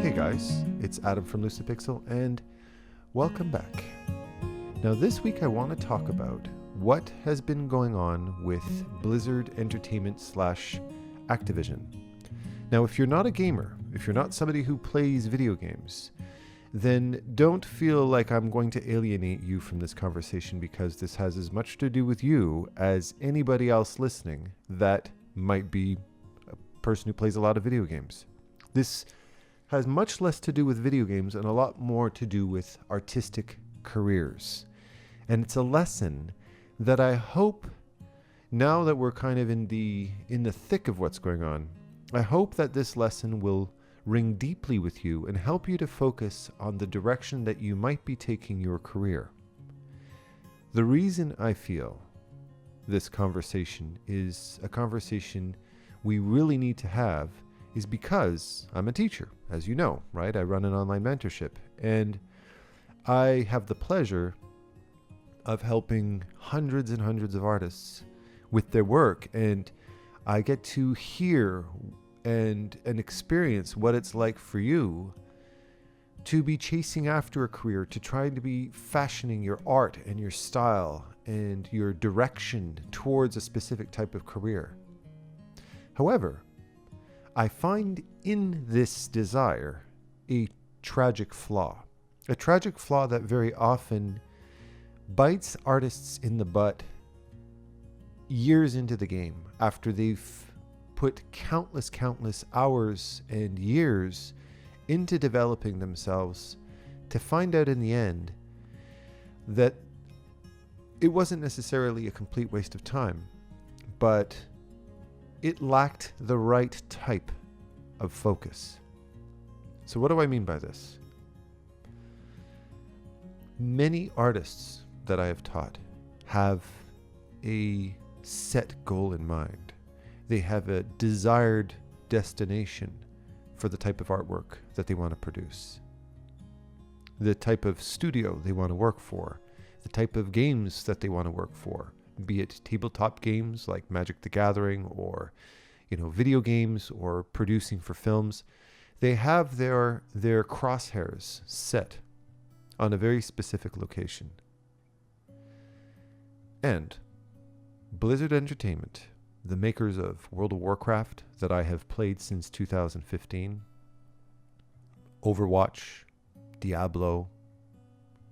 Hey guys, it's Adam from Lucipixel, and welcome back. Now this week I want to talk about what has been going on with Blizzard Entertainment / Activision. Now if you're not a gamer, if you're not somebody who plays video games, then don't feel like I'm going to alienate you from this conversation, because this has as much to do with you as anybody else listening that might be a person who plays a lot of video games. This has much less to do with video games and a lot more to do with artistic careers. And it's a lesson that I hope, now that we're kind of in the thick of what's going on, I hope that this lesson will ring deeply with you and help you to focus on the direction that you might be taking your career. The reason I feel this conversation is a conversation we really need to have is because I'm a teacher, as you know, right? I run an online mentorship, and I have the pleasure of helping hundreds and hundreds of artists with their work, and I get to hear and experience what it's like for you to be chasing after a career, to try to be fashioning your art and your style and your direction towards a specific type of career. However, I find in this desire a tragic flaw that very often bites artists in the butt years into the game, after they've put countless hours and years into developing themselves, to find out in the end that it wasn't necessarily a complete waste of time, but it lacked the right type of focus. So what do I mean by this? Many artists that I have taught have a set goal in mind. They have a desired destination for the type of artwork that they want to produce, the type of studio they want to work for, the type of games that they want to work for, be it tabletop games like Magic the Gathering, or video games, or producing for films. They have their crosshairs set on a very specific location. And Blizzard Entertainment, the makers of World of Warcraft that I have played since 2015, Overwatch, Diablo,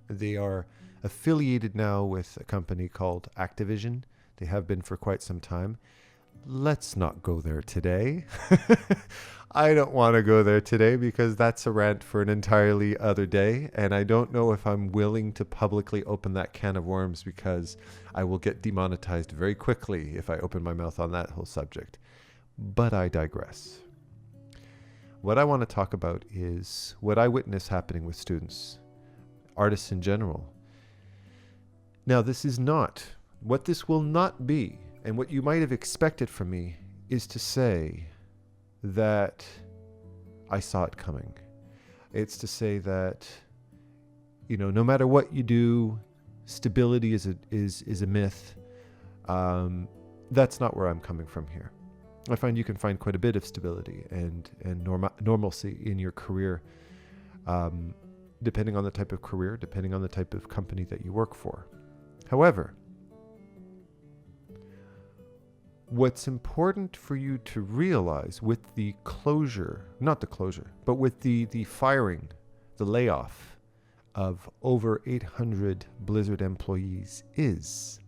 they are affiliated now with a company called Activision. They have been for quite some time. Let's not go there today. I don't want to go there today because that's a rant for an entirely other day, and I don't know if I'm willing to publicly open that can of worms, because I will get demonetized very quickly if I open my mouth on that whole subject. But I digress. What I want to talk about is what I witness happening with students, artists in general. Now, this is not, what this will not be, and what you might have expected from me, is to say that I saw it coming. It's to say that, no matter what you do, stability is a myth. That's not where I'm coming from here. I find you can find quite a bit of stability and normalcy in your career, depending on the type of career, depending on the type of company that you work for. However, what's important for you to realize with the closure, not the closure, but with the firing, the layoff of over 800 Blizzard employees, is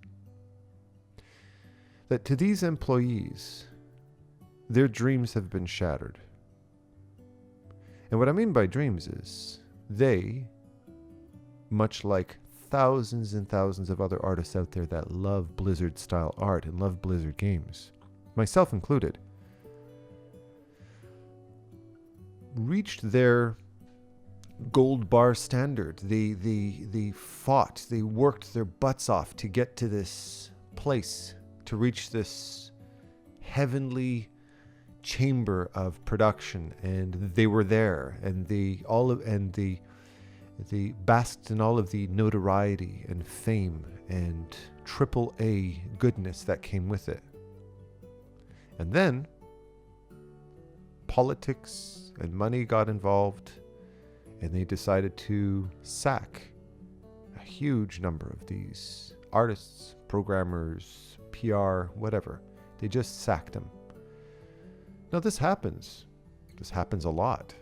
that to these employees, their dreams have been shattered. And what I mean by dreams is they, much like thousands and thousands of other artists out there that love Blizzard style art and love Blizzard games, myself included, reached their gold bar standard. They fought, they worked their butts off to get to this place, to reach this heavenly chamber of production, and they were there, and they basked in all of the notoriety and fame and AAA goodness that came with it. And then politics and money got involved, and they decided to sack a huge number of these artists, programmers, PR, whatever. They just sacked them. Now this happens. This happens a lot.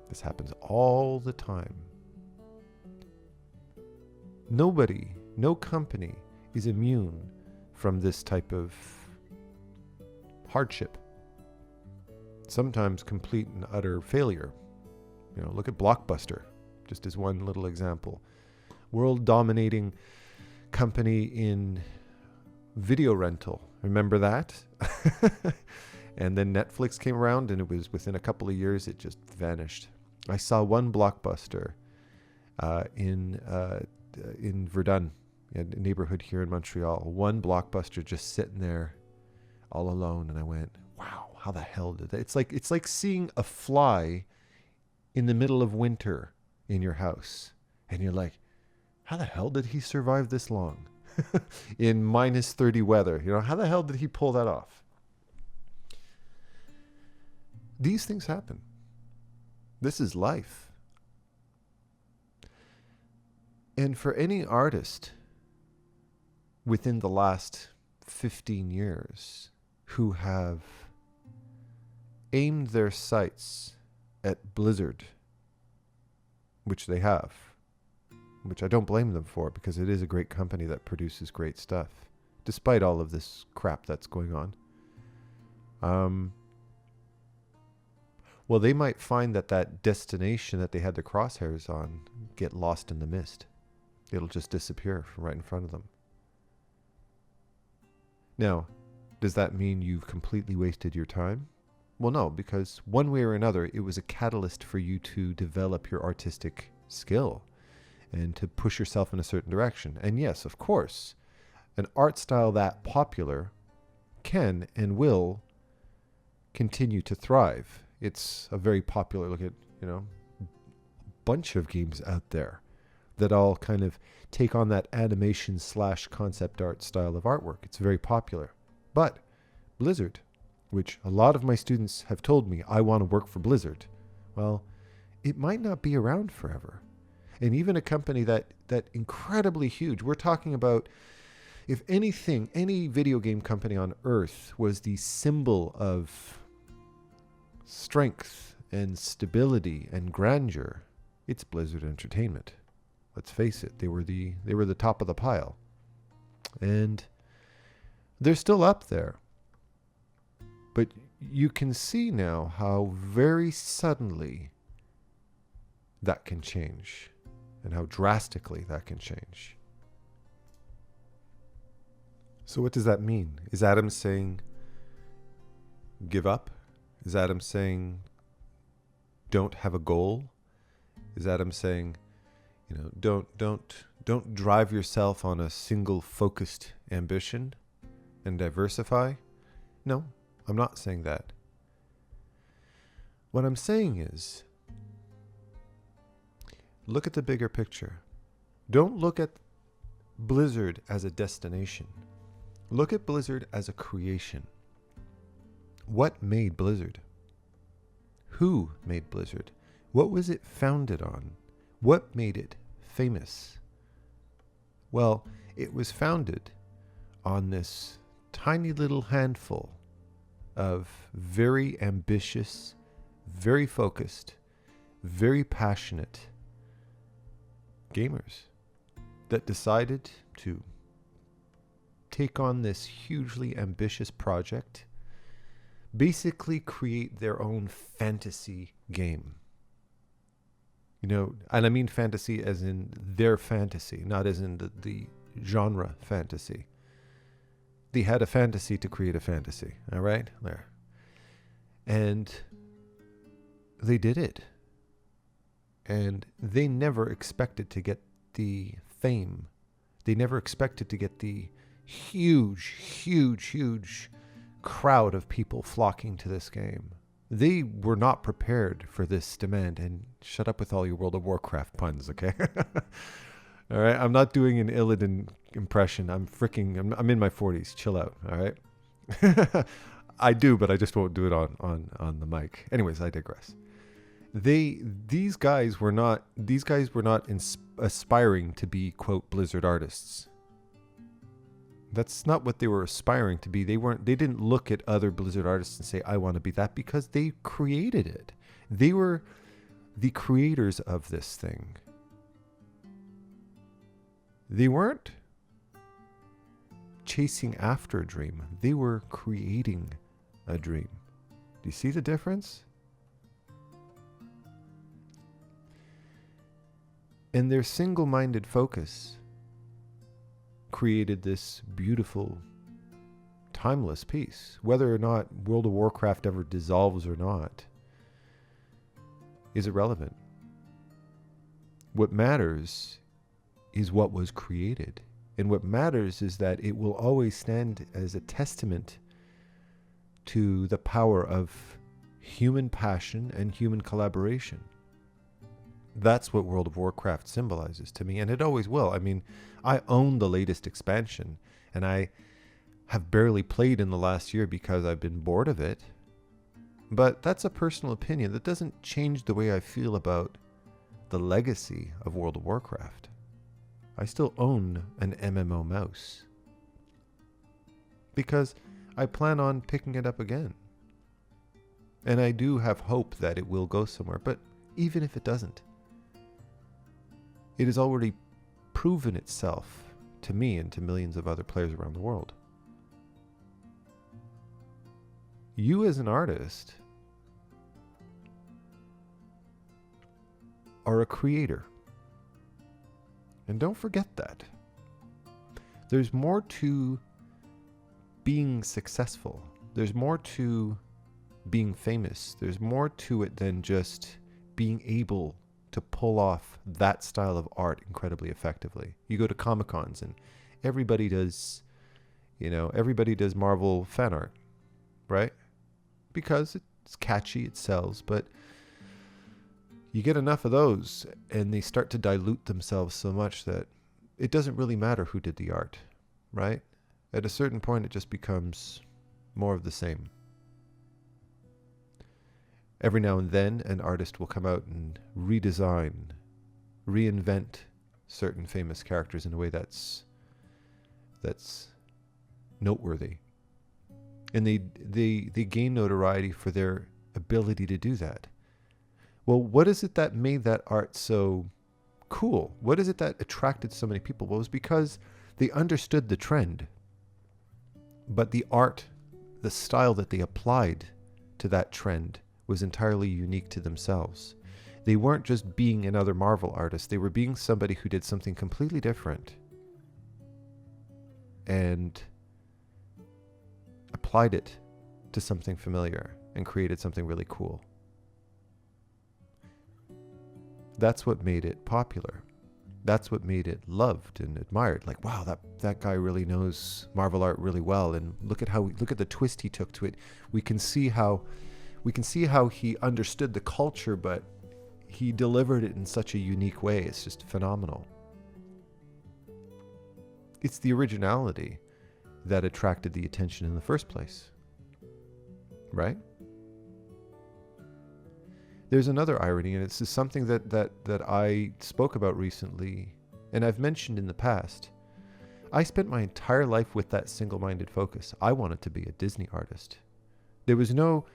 This happens all the time. Nobody, no company is immune from this type of hardship. Sometimes complete and utter failure. You know, look at Blockbuster, just as one little example. World dominating company in video rental. Remember that? And then Netflix came around, and it was within a couple of years, it just vanished. I saw one Blockbuster in Verdun, a neighborhood here in Montreal. One Blockbuster just sitting there all alone, and I went, wow, how the hell did that? It's like seeing a fly in the middle of winter in your house, and you're like, how the hell did he survive this long in minus 30 weather? You know, how the hell did he pull that off? These things happen. This is life. And for any artist within the last 15 years who have aimed their sights at Blizzard, which they have, which I don't blame them for, because it is a great company that produces great stuff, despite all of this crap that's going on. Well, they might find that destination that they had the crosshairs on get lost in the mist. It'll just disappear from right in front of them. Now, does that mean you've completely wasted your time? Well, no, because one way or another, it was a catalyst for you to develop your artistic skill and to push yourself in a certain direction. And yes, of course, an art style that popular can and will continue to thrive. It's a very popular, look at, bunch of games out there that all kind of take on that animation / concept art style of artwork. It's very popular. But Blizzard, which a lot of my students have told me, I want to work for Blizzard. Well, it might not be around forever. And even a company that incredibly huge, we're talking about, if anything, any video game company on earth was the symbol of strength and stability and grandeur, it's Blizzard Entertainment. Let's face it, they were the top of the pile. And they're still up there. But you can see now how very suddenly that can change, and how drastically that can change. So what does that mean? Is Adam saying give up? Is Adam saying don't have a goal? Is Adam saying, don't drive yourself on a single focused ambition and diversify? No, I'm not saying that. What I'm saying is, look at the bigger picture. Don't look at Blizzard as a destination. Look at Blizzard as a creation. What made Blizzard? Who made Blizzard? What was it founded on? What made it famous? Well, it was founded on this tiny little handful of very ambitious, very focused, very passionate gamers that decided to take on this hugely ambitious project, basically create their own fantasy game. And I mean fantasy as in their fantasy, not as in the genre fantasy. They had a fantasy to create a fantasy, all right? There. And they did it. And they never expected to get the fame. They never expected to get the huge crowd of people flocking to this game. They were not prepared for this demand. And shut up with all your World of Warcraft puns, okay? All right, I'm not doing an Illidan impression. I'm in my 40s. Chill out, all right? I do, but I just won't do it on the mic. Anyways, I digress. These guys were not aspiring to be, quote, Blizzard artists. That's not what they were aspiring to be. They didn't look at other Blizzard artists and say, I want to be that, because they created it. They were the creators of this thing. They weren't chasing after a dream. They were creating a dream. Do you see the difference? And their single-minded focus created this beautiful, timeless piece. Whether or not World of Warcraft ever dissolves or not is irrelevant. What matters is what was created. And what matters is that it will always stand as a testament to the power of human passion and human collaboration. That's what World of Warcraft symbolizes to me, and it always will. I mean, I own the latest expansion, and I have barely played in the last year because I've been bored of it. But that's a personal opinion. That doesn't change the way I feel about the legacy of World of Warcraft. I still own an MMO mouse because I plan on picking it up again. And I do have hope that it will go somewhere. But even if it doesn't, it has already proven itself to me and to millions of other players around the world. You as an artist are a creator. And don't forget that. There's more to being successful. There's more to being famous. There's more to it than just being able to pull off that style of art incredibly effectively. You go to Comic-Cons and everybody does Marvel fan art, right? Because it's catchy, it sells, but you get enough of those and they start to dilute themselves so much that it doesn't really matter who did the art, right? At a certain point, it just becomes more of the same. Every now and then, an artist will come out and redesign, reinvent certain famous characters in a way that's noteworthy. And they gain notoriety for their ability to do that. Well, what is it that made that art so cool? What is it that attracted so many people? Well, it was because they understood the trend. But the art, the style that they applied to that trend was entirely unique to themselves. They weren't just being another Marvel artist. They were being somebody who did something completely different and applied it to something familiar and created something really cool. That's what made it popular. That's what made it loved and admired. Like, wow, that guy really knows Marvel art really well, and look at the twist he took to it. We can see how he understood the culture, but he delivered it in such a unique way. It's just phenomenal. It's the originality that attracted the attention in the first place, right? There's another irony, and it's something that I spoke about recently, and I've mentioned in the past. I spent my entire life with that single-minded focus. I wanted to be a Disney artist. There was no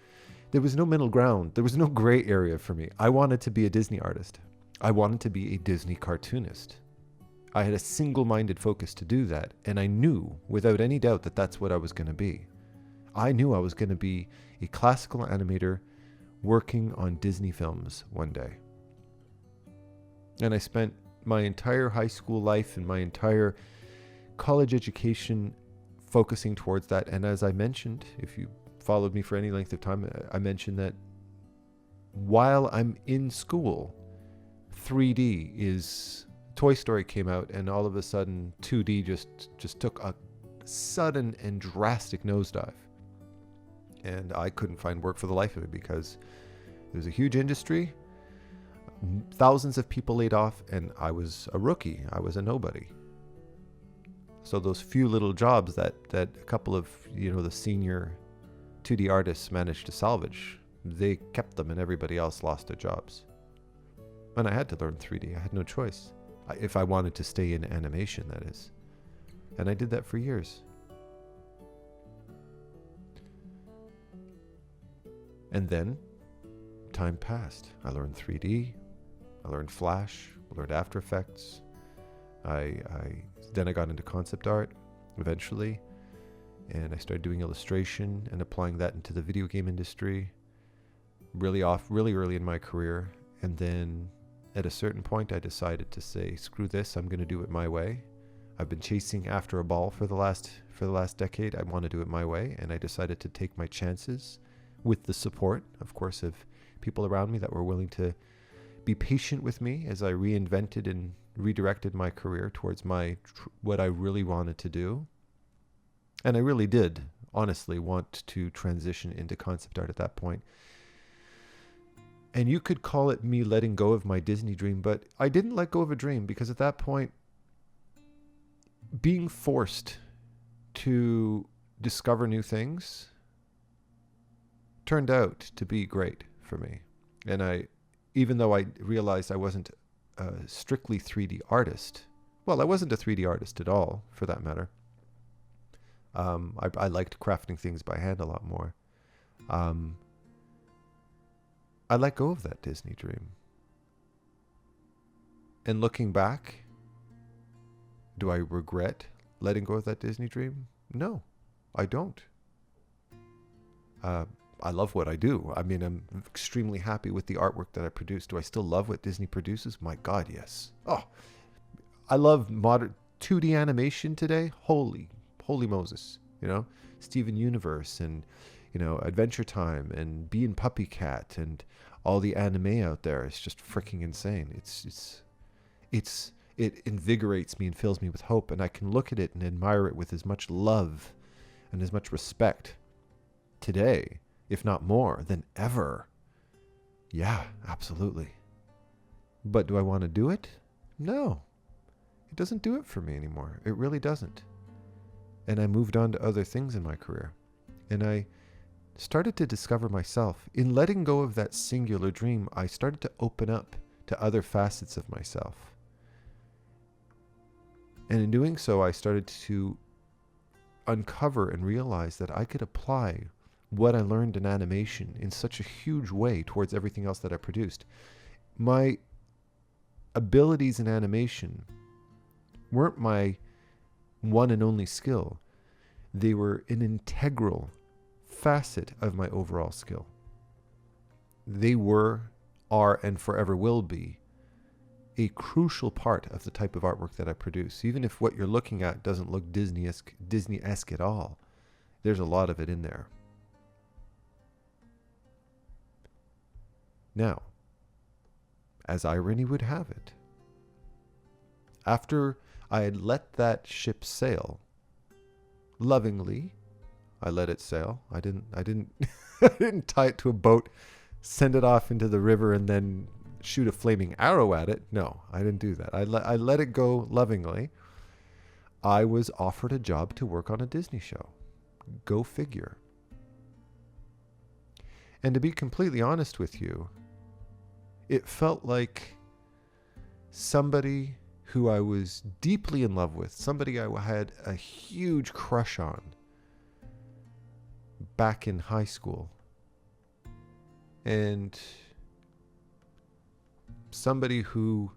middle ground. There was no gray area for me. I wanted to be a Disney artist. I wanted to be a Disney cartoonist. I had a single-minded focus to do that, and I knew without any doubt that that's what I was going to be. I knew I was going to be a classical animator working on Disney films one day. And I spent my entire high school life and my entire college education focusing towards that. And as I mentioned, if you followed me for any length of time, I mentioned that while I'm in school, 3D is... Toy Story came out, and all of a sudden 2D just took a sudden and drastic nosedive. And I couldn't find work for the life of it because there's a huge industry, thousands of people laid off, and I was a rookie. I was a nobody. So those few little jobs that a couple of, the senior 2D artists managed to salvage. They kept them and everybody else lost their jobs. And I had to learn 3D. I had no choice. If I wanted to stay in animation, that is. And I did that for years. And then time passed. I learned 3D. I learned Flash. I learned After Effects. Then I got into concept art eventually. And I started doing illustration and applying that into the video game industry really early in my career. And then at a certain point, I decided to say, screw this, I'm going to do it my way. I've been chasing after a ball for the last decade. I want to do it my way. And I decided to take my chances with the support, of course, of people around me that were willing to be patient with me as I reinvented and redirected my career towards what I really wanted to do. And I really did, honestly, want to transition into concept art at that point. And you could call it me letting go of my Disney dream, but I didn't let go of a dream because at that point, being forced to discover new things turned out to be great for me. And even though I realized I wasn't a strictly 3D artist, well, I wasn't a 3D artist at all, for that matter. I liked crafting things by hand a lot more. I let go of that Disney dream. And looking back, do I regret letting go of that Disney dream? No, I don't. I love what I do. I mean, I'm extremely happy with the artwork that I produce. Do I still love what Disney produces? My God, yes. Oh, I love modern 2D animation today. Holy Moses, Steven Universe and, Adventure Time and Bee and Puppy Cat and all the anime out there. It's just freaking insane. It invigorates me and fills me with hope, and I can look at it and admire it with as much love and as much respect today, if not more, than ever. Yeah, absolutely. But do I want to do it? No. It doesn't do it for me anymore. It really doesn't. And I moved on to other things in my career. And I started to discover myself. In letting go of that singular dream, I started to open up to other facets of myself. And in doing so, I started to uncover and realize that I could apply what I learned in animation in such a huge way towards everything else that I produced. My abilities in animation weren't my one and only skill. They were an integral facet of my overall skill. They were, are, and forever will be a crucial part of the type of artwork that I produce. Even if what you're looking at doesn't look Disney-esque at all, there's a lot of it in there. Now, as irony would have it, after I had let that ship sail, lovingly, I let it sail. I didn't I didn't tie it to a boat, send it off into the river, and then shoot a flaming arrow at it. No, I didn't do that. I let it go lovingly. I was offered a job to work on a Disney show. Go figure. And to be completely honest with you, it felt like somebody who I was deeply in love with, somebody I had a huge crush on back in high school, and somebody who,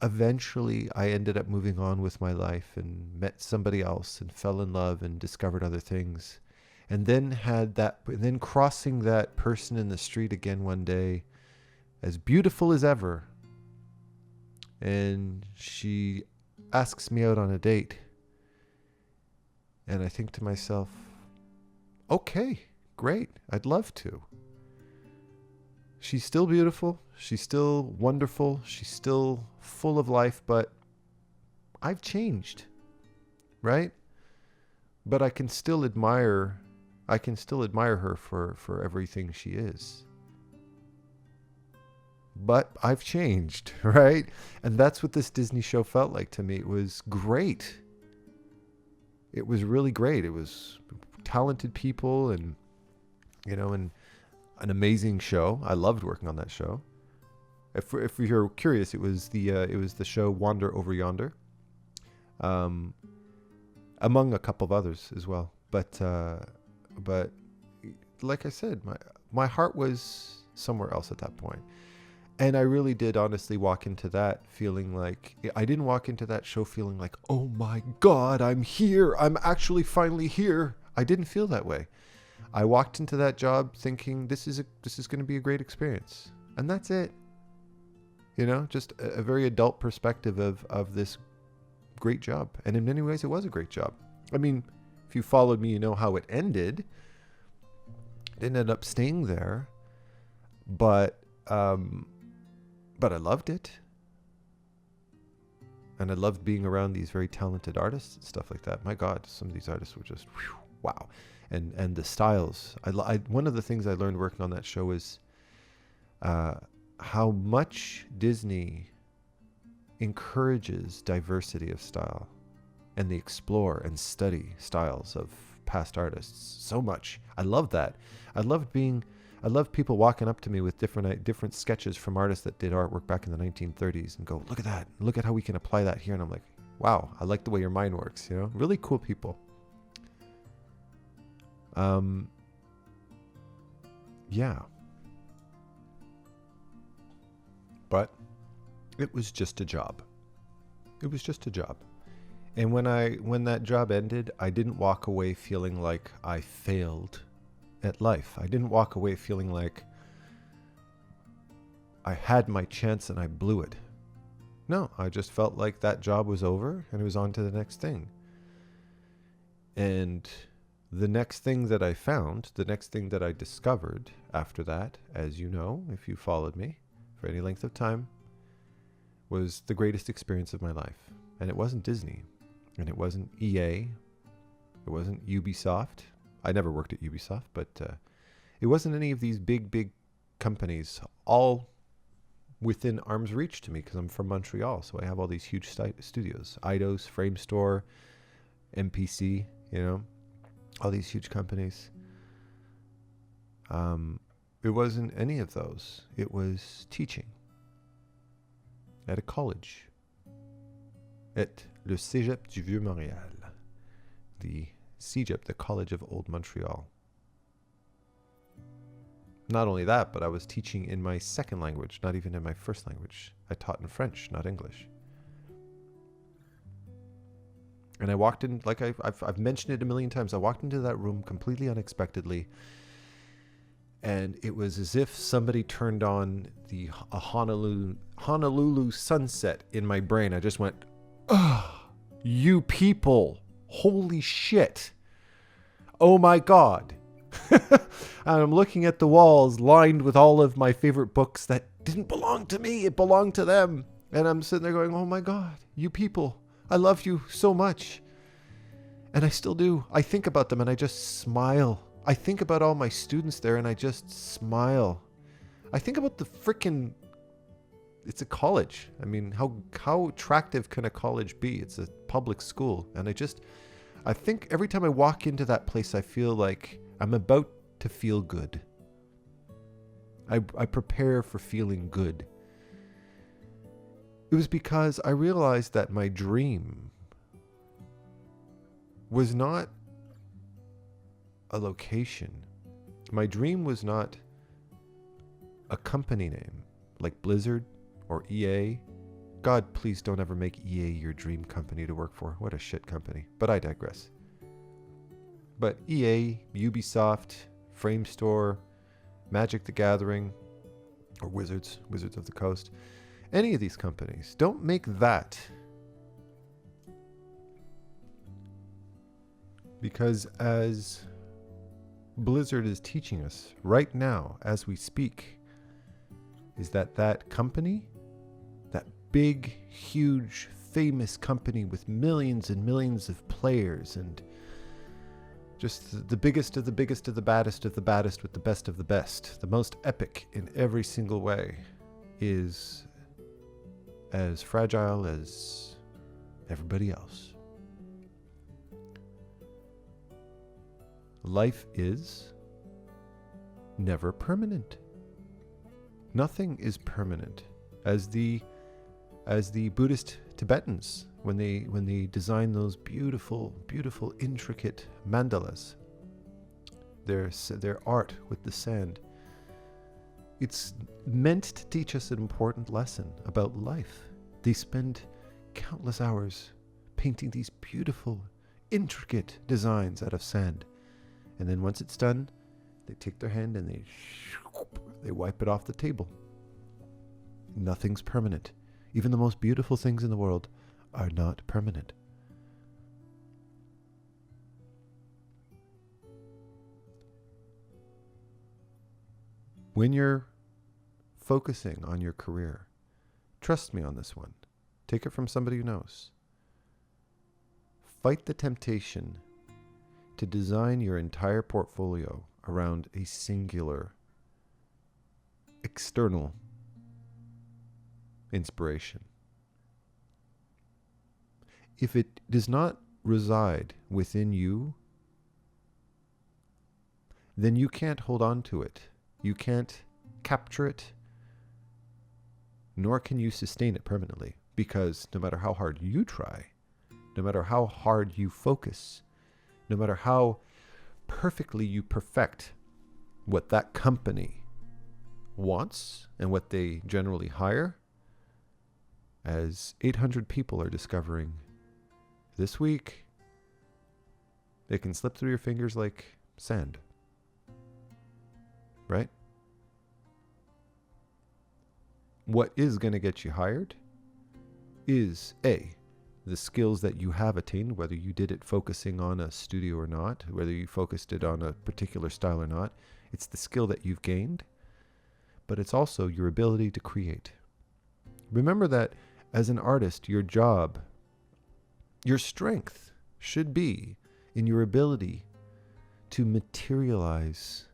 eventually I ended up moving on with my life and met somebody else and fell in love and discovered other things. And then crossing that person in the street again one day, as beautiful as ever. And she asks me out on a date. And I think to myself, okay, great, I'd love to. She's still beautiful. She's still wonderful. She's still full of life, but I've changed, right? But I can still admire her for everything she is. But I've changed, right? And that's what this Disney show felt like to me. It was great. It was really great. It was talented people and, and an amazing show. I loved working on that show. If you're curious, it was the show Wander Over Yonder, among a couple of others as well. But like I said, my heart was somewhere else at that point. And I really did honestly walk into that feeling like, I didn't walk into that show feeling like, oh my God, I'm here. I'm actually finally here. I didn't feel that way. I walked into that job thinking this is going to be a great experience. And that's it. Just a very adult perspective of this great job. And in many ways, it was a great job. I mean, if you followed me, you know how it ended. Didn't end up staying there. But I loved it. And I loved being around these very talented artists and stuff like that. My God, some of these artists were just, whew, wow. And the styles. One of the things I learned working on that show is how much Disney encourages diversity of style. And they explore and study styles of past artists so much. I love that. I love people walking up to me with different sketches from artists that did artwork back in the 1930s and go, look at that. Look at how we can apply that here. And I'm like, wow, I like the way your mind works. Really cool people. Yeah. But it was just a job. It was just a job. And when that job ended, I didn't walk away feeling like I failed at life. I didn't walk away feeling like I had my chance and I blew it. No, I just felt like that job was over and it was on to the next thing. And the next thing that I found, the next thing that I discovered after that, as you know, if you followed me for any length of time, was the greatest experience of my life. And it wasn't Disney. And it wasn't EA. It wasn't Ubisoft. I never worked at Ubisoft, but it wasn't any of these big companies, all within arm's reach to me because I'm from Montreal. So I have all these huge studios, Eidos, Framestore, MPC, all these huge companies. It wasn't any of those. It was teaching at a college, at le Cégep du Vieux-Montréal, the CEGEP, the College of Old Montreal. Not only that, but I was teaching in my second language, not even in my first language. I taught in French, not English. And I walked in, like I've mentioned it a million times, I walked into that room completely unexpectedly. And it was as if somebody turned on a Honolulu sunset in my brain. I just went, oh, you people. Holy shit. Oh my God. And I'm looking at the walls lined with all of my favorite books that didn't belong to me. It belonged to them. And I'm sitting there going, oh my God, you people. I love you so much. And I still do. I think about them and I just smile. I think about all my students there and I just smile. I think about the frickin', it's a college. I mean, how attractive can a college be? It's a public school. And I think every time I walk into that place, I feel like I'm about to feel good. I prepare for feeling good. It was because I realized that my dream was not a location. My dream was not a company name like Blizzard or EA. God, please don't ever make EA your dream company to work for. What a shit company. But I digress. But EA, Ubisoft, Framestore, Magic the Gathering, or Wizards of the Coast, any of these companies, don't make that. Because as Blizzard is teaching us right now as we speak, is that company, that big, huge, famous company with millions and millions of players and just the biggest of the biggest of the baddest of the baddest with the best of the best, the most epic in every single way, is as fragile as everybody else. life is never permanent. Nothing is permanent. As the Buddhist Tibetans, when they design those beautiful, beautiful, intricate mandalas, their art with the sand, it's meant to teach us an important lesson about life. They spend countless hours painting these beautiful, intricate designs out of sand. And then once it's done, they take their hand and they wipe it off the table. Nothing's permanent. Even the most beautiful things in the world are not permanent. When you're focusing on your career, trust me on this one. Take it from somebody who knows. Fight the temptation to design your entire portfolio around a singular external inspiration. If it does not reside within you, then you can't hold on to it. You can't capture it, nor can you sustain it permanently, because no matter how hard you try, no matter how hard you focus, no matter how perfectly you perfect what that company wants and what they generally hire, as 800 people are discovering this week, they can slip through your fingers like sand. Right? What is going to get you hired is A, the skills that you have attained, whether you did it focusing on a studio or not, whether you focused it on a particular style or not. It's the skill that you've gained, but it's also your ability to create. Remember that as an artist, your job, your strength should be in your ability to materialize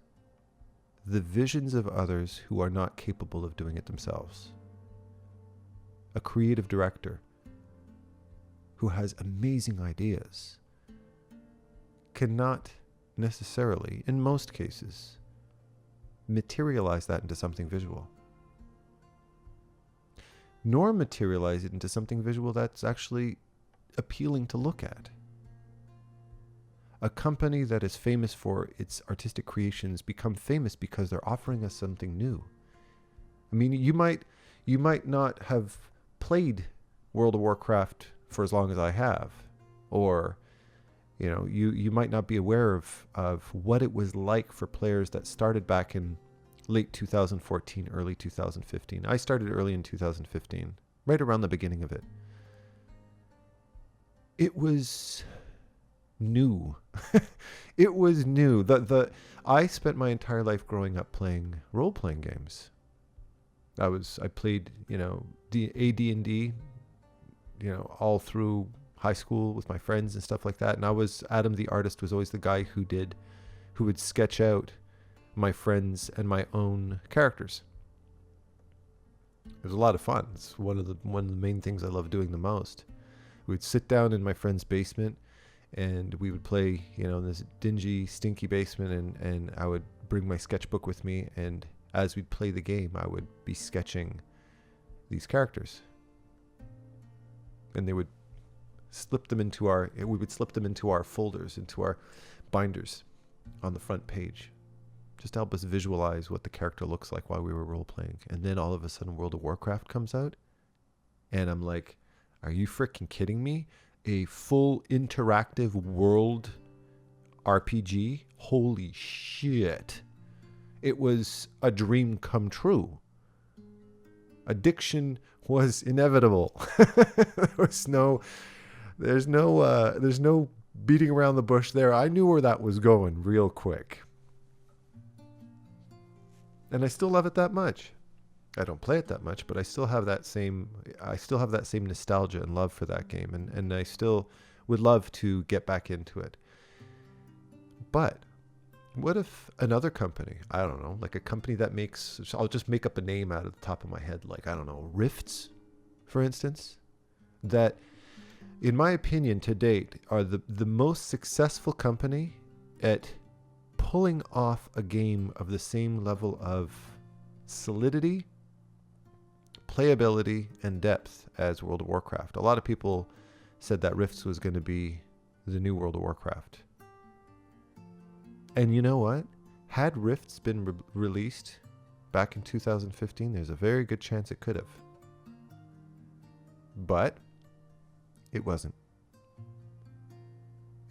the visions of others who are not capable of doing it themselves. A creative director who has amazing ideas cannot necessarily, in most cases, materialize that into something visual. Nor materialize it into something visual that's actually appealing to look at. A company that is famous for its artistic creations become famous because they're offering us something new. I mean, you might not have played World of Warcraft for as long as I have, or you might not be aware of what it was like for players that started back in late 2014, early 2015. I started early in 2015, right around the beginning of it. It was new. It was new. I spent my entire life growing up playing role-playing games. I played, AD&D, all through high school with my friends and stuff like that. And Adam the artist was always the guy who would sketch out my friends and my own characters. It was a lot of fun. It's one of the main things I love doing the most. We'd sit down in my friend's basement and we would play, in this dingy, stinky basement, and I would bring my sketchbook with me, and as we'd play the game, I would be sketching these characters. And we would slip them into our folders, into our binders on the front page, just to help us visualize what the character looks like while we were role-playing. And then all of a sudden World of Warcraft comes out, and I'm like, are you freaking kidding me? A full interactive world RPG? Holy shit. It was a dream come true. Addiction was inevitable. There's no beating around the bush there. I knew where that was going real quick. And I still love it that much. I don't play it that much, but I still have that same nostalgia and love for that game, and I still would love to get back into it. But what if another company, I don't know, like a company that makes, I'll just make up a name out of the top of my head, like, I don't know, Rifts, for instance, that, in my opinion, to date, are the most successful company at pulling off a game of the same level of solidity, playability, and depth as World of Warcraft. A lot of people said that Rifts was going to be the new World of Warcraft. And you know what? Had Rifts been released back in 2015, there's a very good chance it could have. But it wasn't.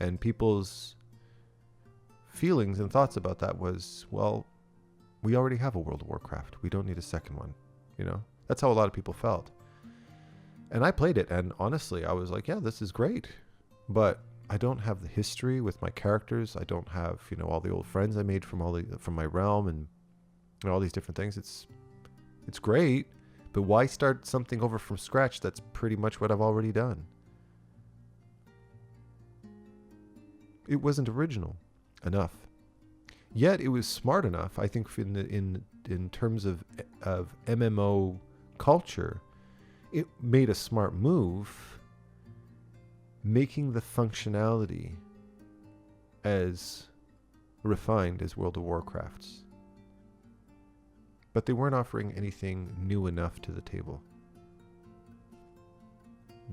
And people's feelings and thoughts about that was, well, we already have a World of Warcraft. We don't need a second one. You know, that's how a lot of people felt. And I played it, and honestly, I was like, yeah, this is great. But I don't have the history with my characters. I don't have, you know, all the old friends I made from my realm and all these different things. It's great, but why start something over from scratch? That's pretty much what I've already done. It wasn't original enough. Yet it was smart enough, I think, in terms of MMO culture. It made a smart move, making the functionality as refined as World of Warcraft's. But they weren't offering anything new enough to the table.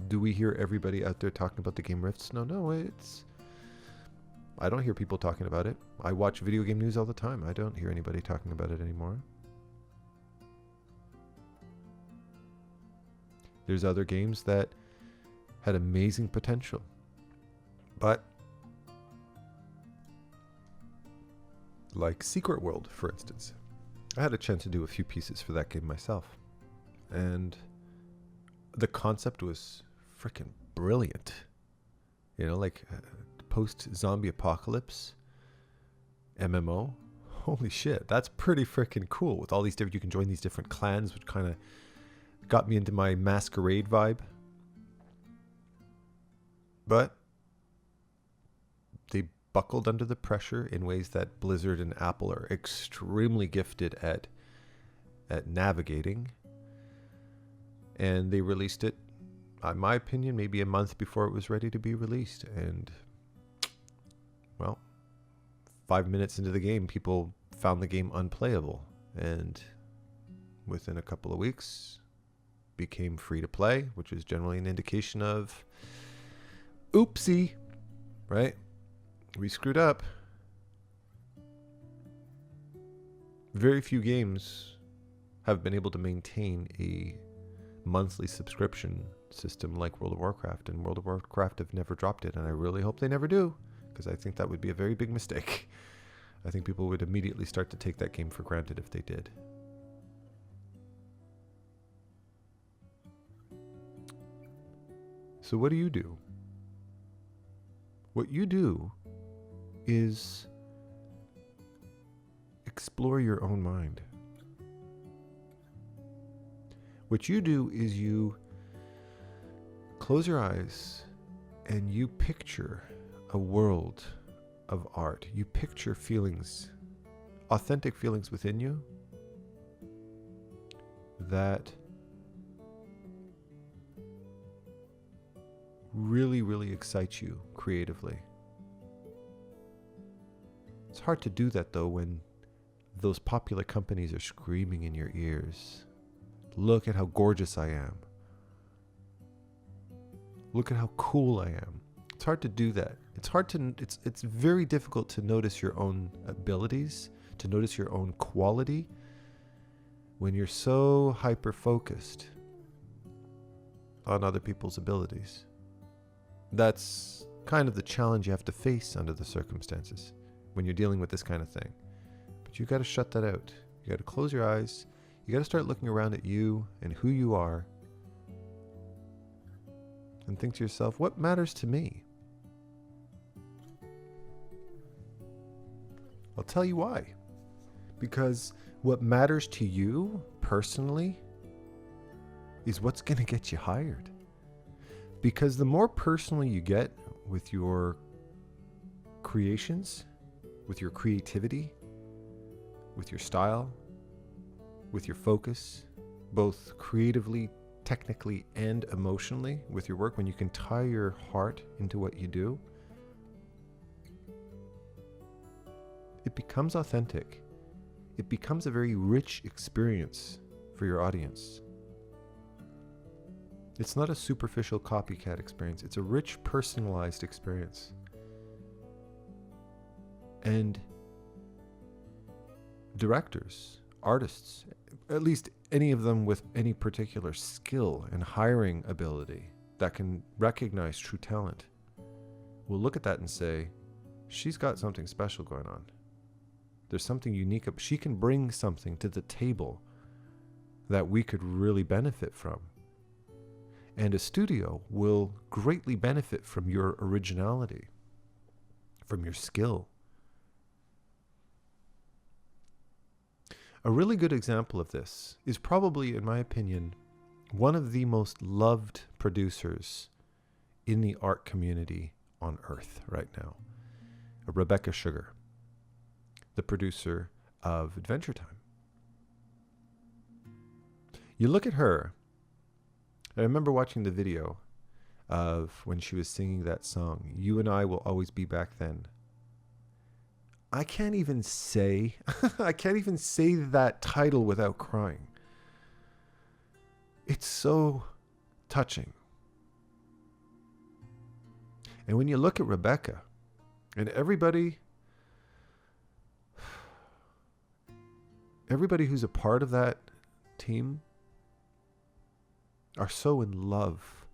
Do we hear everybody out there talking about the game Rifts? No, I don't hear people talking about it. I watch video game news all the time. I don't hear anybody talking about it anymore. There's other games that had amazing potential. But like Secret World, for instance. I had a chance to do a few pieces for that game myself. And the concept was freaking brilliant. You know, like post-zombie apocalypse MMO. Holy shit, that's pretty freaking cool. With all these different, you can join these different clans, which kind of got me into my masquerade vibe. But they buckled under the pressure in ways that Blizzard and Apple are extremely gifted at navigating. And they released it, in my opinion, maybe a month before it was ready to be released. And, well, 5 minutes into the game, people found the game unplayable. And within a couple of weeks, became free to play, which is generally an indication of, oopsie, right? We screwed up. Very few games have been able to maintain a monthly subscription system like World of Warcraft, and World of Warcraft have never dropped it, and I really hope they never do, because I think that would be a very big mistake. I think people would immediately start to take that game for granted if they did. So what do you do? What you do is explore your own mind. What you do is you close your eyes and you picture a world of art. You picture feelings, authentic feelings within you that really, really excites you creatively. It's hard to do that though when those popular companies are screaming in your ears. Look at how gorgeous I am. Look at how cool I am. It's hard to do that. It's very difficult to notice your own abilities, to notice your own quality when you're so hyper-focused on other people's abilities. That's kind of the challenge you have to face under the circumstances when you're dealing with this kind of thing. But you got to shut that out. You got to close your eyes. You got to start looking around at you and who you are and think to yourself, what matters to me? I'll tell you why. Because what matters to you personally is what's going to get you hired. Because the more personal you get with your creations, with your creativity, with your style, with your focus, both creatively, technically, and emotionally with your work, when you can tie your heart into what you do, it becomes authentic. It becomes a very rich experience for your audience. It's not a superficial copycat experience. It's a rich, personalized experience. And directors, artists, at least any of them with any particular skill and hiring ability that can recognize true talent, will look at that and say, she's got something special going on. There's something unique. She can bring something to the table that we could really benefit from. And a studio will greatly benefit from your originality, from your skill. A really good example of this is probably, in my opinion, one of the most loved producers in the art community on earth right now, Rebecca Sugar, the producer of Adventure Time. You look at her, I remember watching the video of when she was singing that song, You and I Will Always Be Back Then. I can't even say that title without crying. It's so touching. And when you look at Rebecca and everybody who's a part of that team are so in love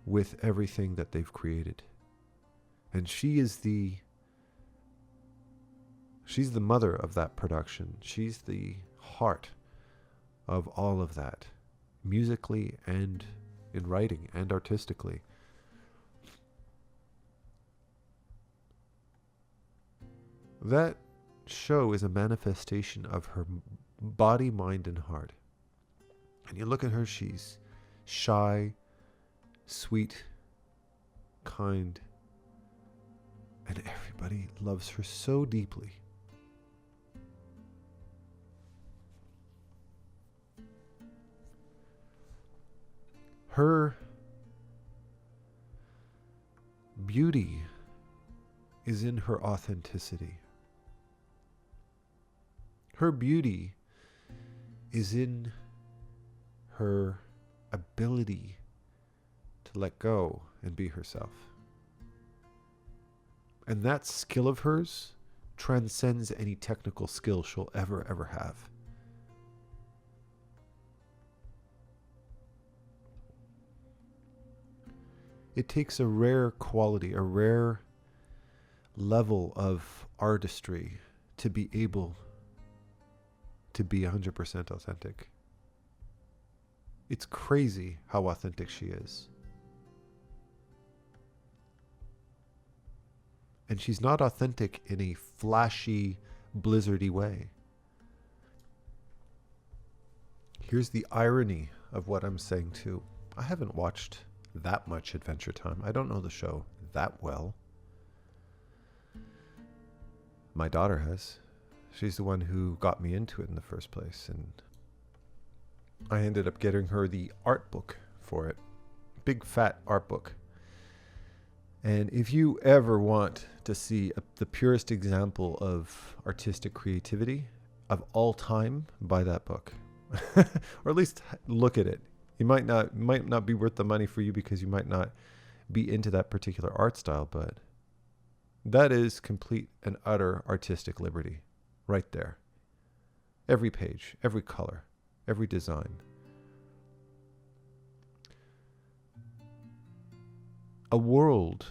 with everything that they've created. And she's the mother of that production. She's the heart of all of that, musically and in writing and artistically. That show is a manifestation of her body, mind, and heart. And you look at her, she's shy, sweet, kind, and everybody loves her so deeply. Her beauty is in her authenticity. Her beauty is in her ability to let go and be herself. And that skill of hers transcends any technical skill she'll ever have. It takes a rare quality, a rare level of artistry to be able to be 100% authentic. It's crazy how authentic she is. And she's not authentic in a flashy, blizzardy way. Here's the irony of what I'm saying too. I haven't watched that much Adventure Time. I don't know the show that well. My daughter has. She's the one who got me into it in the first place, and I ended up getting her the art book for it. Big fat art book. And if you ever want to see the purest example of artistic creativity of all time, buy that book. Or at least look at it. It might not be worth the money for you because you might not be into that particular art style, but that is complete and utter artistic liberty right there. Every page, every color, every design. A world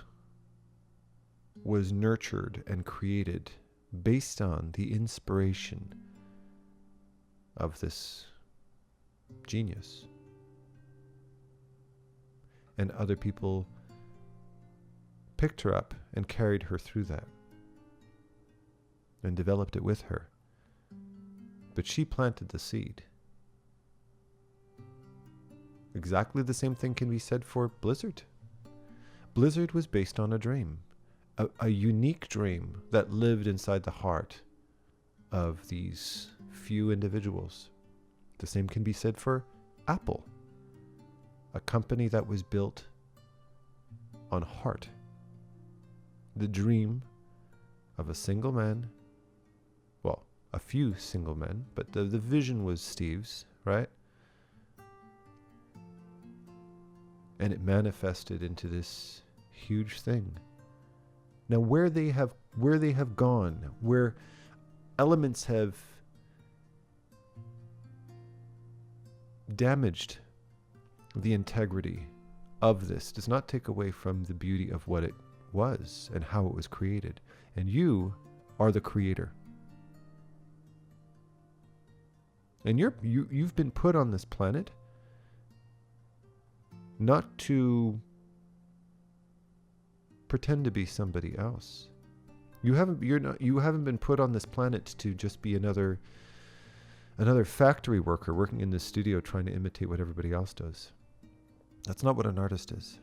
was nurtured and created based on the inspiration of this genius. And other people picked her up and carried her through that and developed it with her. But she planted the seed. Exactly the same thing can be said for Blizzard. Blizzard was based on a dream, a unique dream that lived inside the heart of these few individuals. The same can be said for Apple, a company that was built on heart. The dream of a single man a few single men, but the vision was Steve's, right? And it manifested into this huge thing. Now, where they have gone, where elements have damaged the integrity of this, does not take away from the beauty of what it was and how it was created. And you are the creator. And you've been put on this planet not to pretend to be somebody else. You haven't been put on this planet to just be another factory worker working in this studio trying to imitate what everybody else does. That's not what an artist is.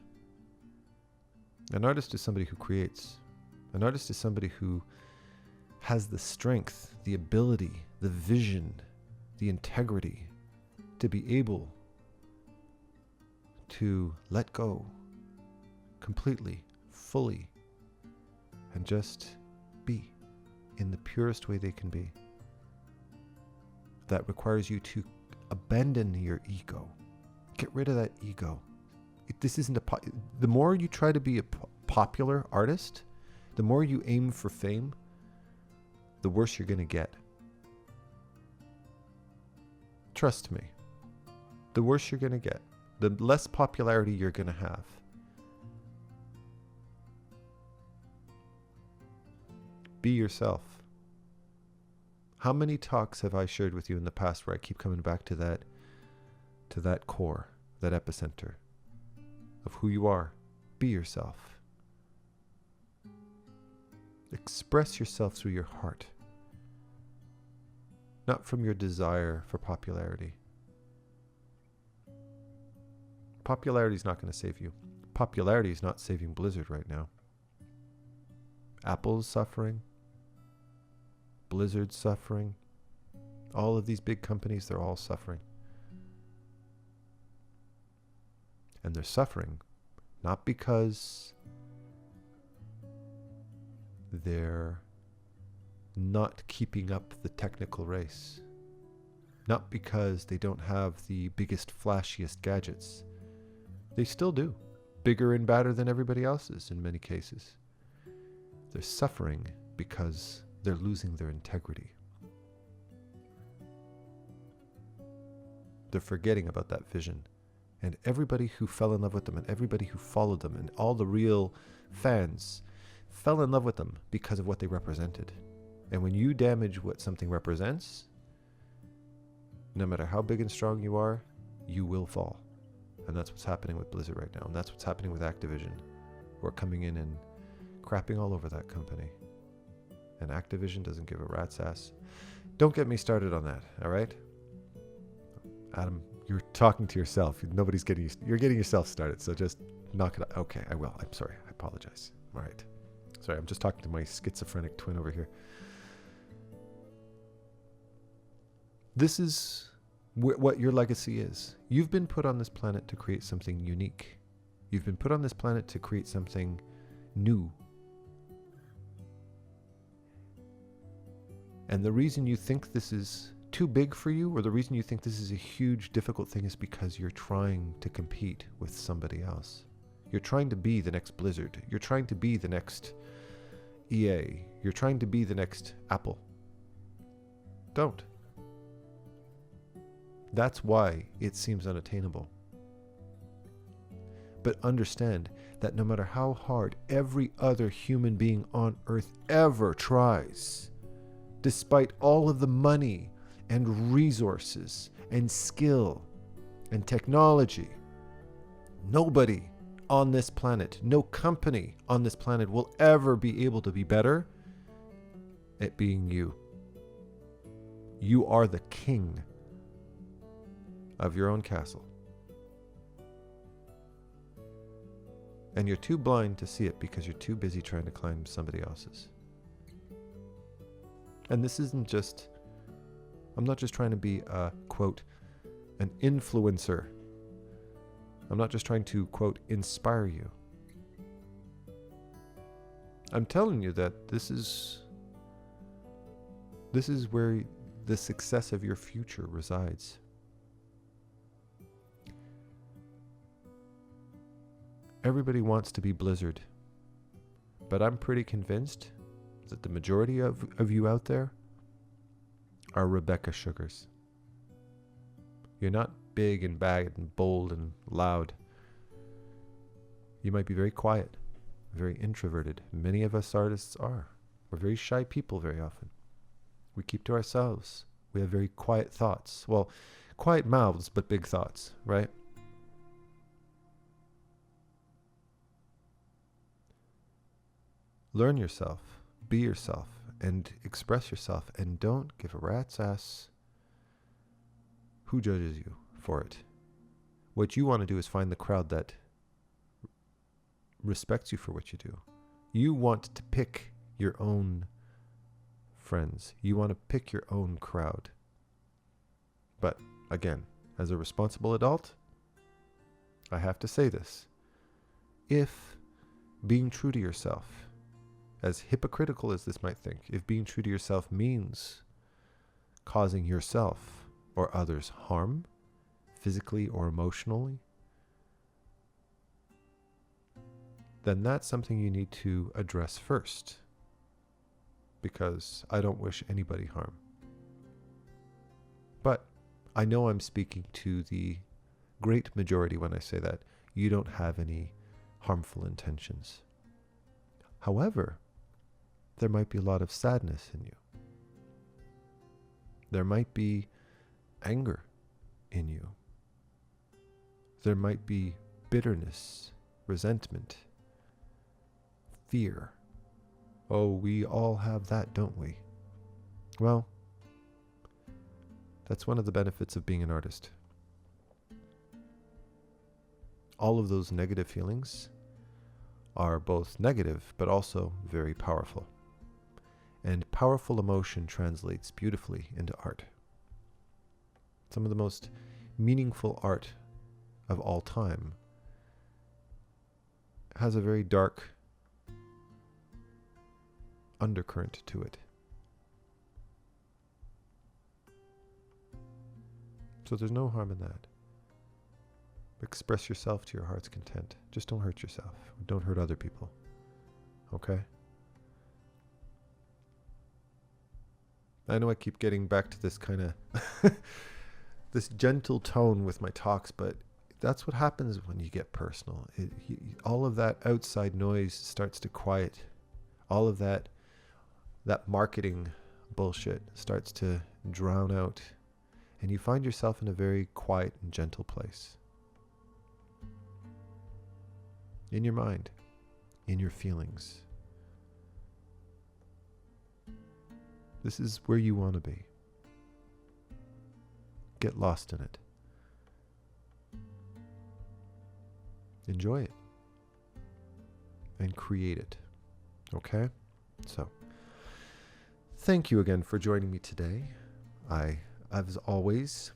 An artist is somebody who creates. An artist is somebody who has the strength, the ability, the vision, the integrity to be able to let go completely, fully, and just be in the purest way they can be. That requires you to abandon your ego. Get rid of that ego. This isn't the more you try to be a popular artist, the more you aim for fame, the worse you're going to get. Trust me. The worse you're going to get. The less popularity you're going to have. Be yourself. How many talks have I shared with you in the past where I keep coming back to that core, that epicenter of who you are? Be yourself. Express yourself through your heart, not from your desire for popularity. Popularity is not going to save you. Popularity is not saving Blizzard right now. Apple's suffering. Blizzard's suffering. All of these big companies, they're all suffering. And they're suffering not because they're not keeping up the technical race. Not because they don't have the biggest, flashiest gadgets. They still do. Bigger and badder than everybody else's in many cases. They're suffering because they're losing their integrity. They're forgetting about that vision. And everybody who fell in love with them and everybody who followed them and all the real fans fell in love with them because of what they represented. And when you damage what something represents, no matter how big and strong you are, you will fall. And that's what's happening with Blizzard right now. And that's what's happening with Activision. We're coming in and crapping all over that company. And Activision doesn't give a rat's ass. Don't get me started on that, all right? Adam, you're talking to yourself. Nobody's getting you. You're getting yourself started, so just knock it out. Okay, I will. I'm sorry. I apologize. All right. Sorry, I'm just talking to my schizophrenic twin over here. This is what your legacy is. You've been put on this planet to create something unique. You've been put on this planet to create something new. And the reason you think this is too big for you, or the reason you think this is a huge, difficult thing, is because you're trying to compete with somebody else. You're trying to be the next Blizzard. You're trying to be the next EA. You're trying to be the next Apple. Don't. That's why it seems unattainable. But understand that no matter how hard every other human being on Earth ever tries, despite all of the money and resources and skill and technology, nobody on this planet, no company on this planet will ever be able to be better at being you. You are the king of your own castle. And you're too blind to see it because you're too busy trying to climb somebody else's. And this isn't just, I'm not just trying to be a, quote, an influencer. I'm not just trying to, quote, inspire you. I'm telling you that this is This is where the success of your future resides. Everybody wants to be Blizzard, but I'm pretty convinced that the majority of you out there are Rebecca Sugars. You're not big and bad and bold and loud. You might be very quiet, very introverted. Many of us artists are. We're very shy people very often. We keep to ourselves. We have very quiet thoughts. Well, quiet mouths, but big thoughts, right? Learn yourself, be yourself, and express yourself, and don't give a rat's ass who judges you for it. What you want to do is find the crowd that respects you for what you do. You want to pick your own friends. You want to pick your own crowd. But again, as a responsible adult, I have to say this. If being true to yourself, as hypocritical as this might think, if being true to yourself means causing yourself or others harm, physically or emotionally, then that's something you need to address first, because I don't wish anybody harm. But I know I'm speaking to the great majority when I say that you don't have any harmful intentions. However, there might be a lot of sadness in you. There might be anger in you. There might be bitterness, resentment, fear. Oh, we all have that, don't we? Well, that's one of the benefits of being an artist. All of those negative feelings are both negative, but also very powerful. And powerful emotion translates beautifully into art. Some of the most meaningful art of all time has a very dark undercurrent to it. So there's no harm in that. Express yourself to your heart's content. Just don't hurt yourself. Don't hurt other people. Okay? I know I keep getting back to this kind of this gentle tone with my talks, but that's what happens when you get personal. All of that outside noise starts to quiet. All of that marketing bullshit starts to drown out, and you find yourself in a very quiet and gentle place. In your mind, in your feelings. This is where you want to be. Get lost in it. Enjoy it. And create it. Okay? So, thank you again for joining me today. I, as always,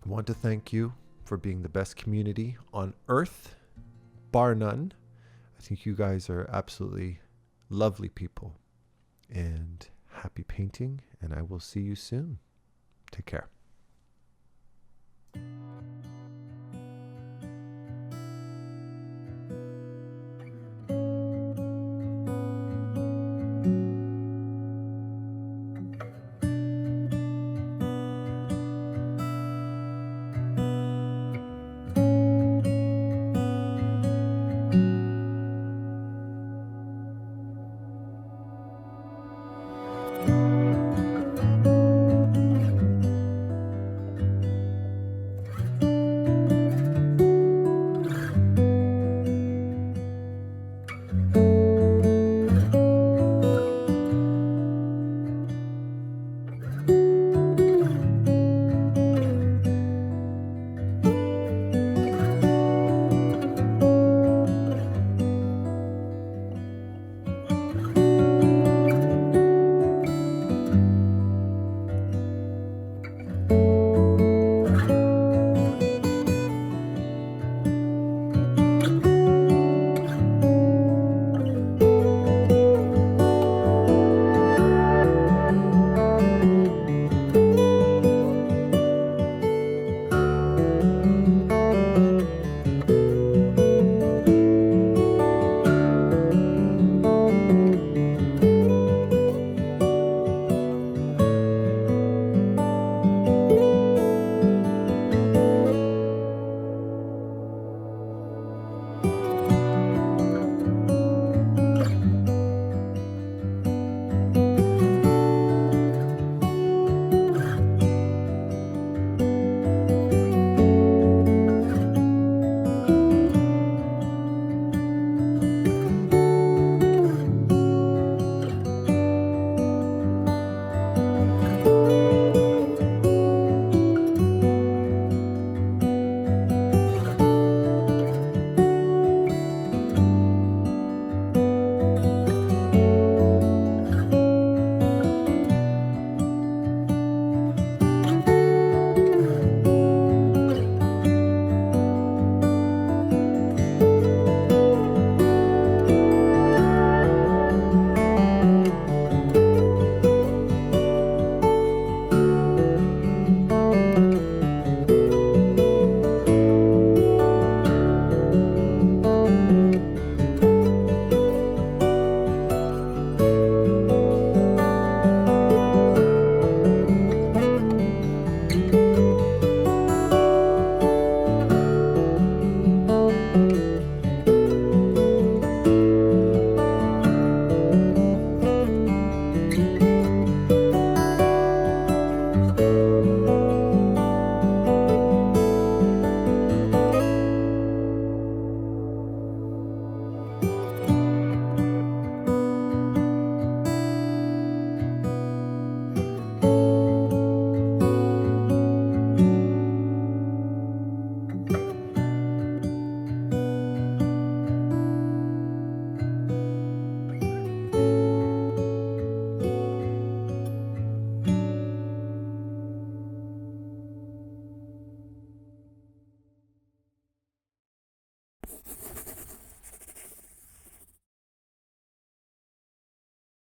want to thank you for being the best community on earth, bar none. I think you guys are absolutely lovely people. And happy painting, and I will see you soon. Take care.